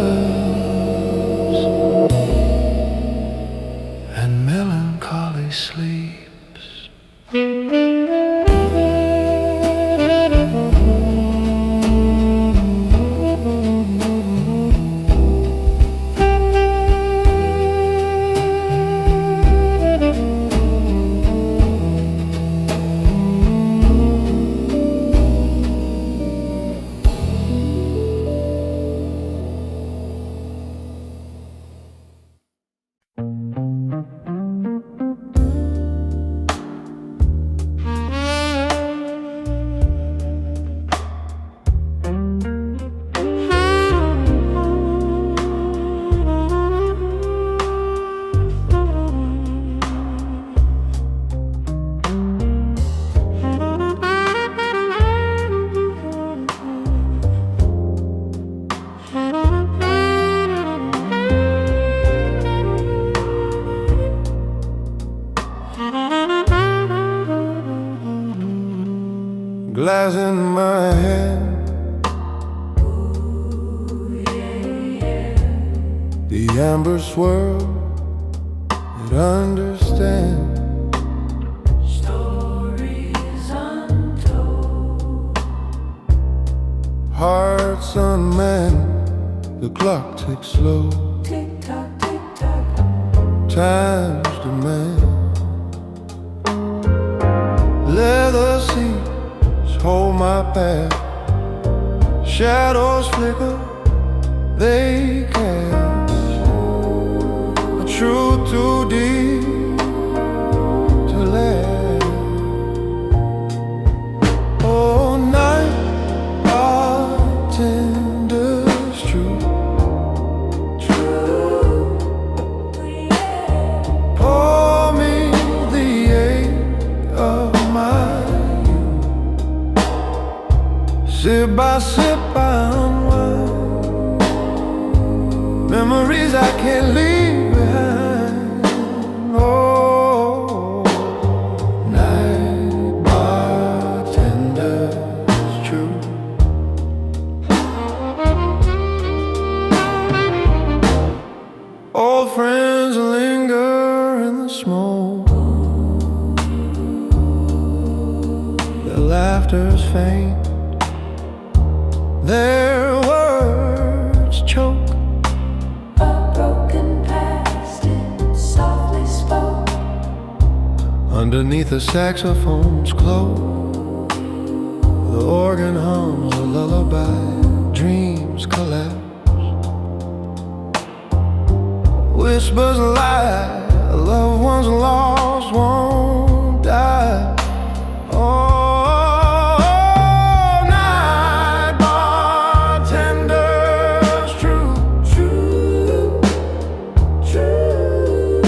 and melancholy sleeps. Glass in my hand, the amber swirl, it understands stories untold, hearts unmanned, the clock ticks slow, tick tock, tick tock. time's demand. Leather seats hold my path, shadows flicker, they cast a truth too deep to last. Oh, night bartender's true, pour me the ache of my youth. Sip by sip I unwind, memories I can't leave behind. Oh, night bartender's true. Old friends linger in the smoke, their laughter's faint, their words choke. A broken past it softly spoke, Underneath the saxophone's cloak, the organ hums a lullaby, dreams collapse, whispers lie, loved ones lost won't die. Oh, night bartender's true, true, true.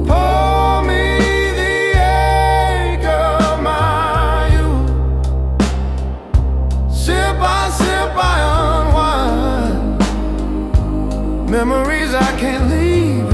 pour me the ache of my youth. Sip by sip I unwind, memories I can't leave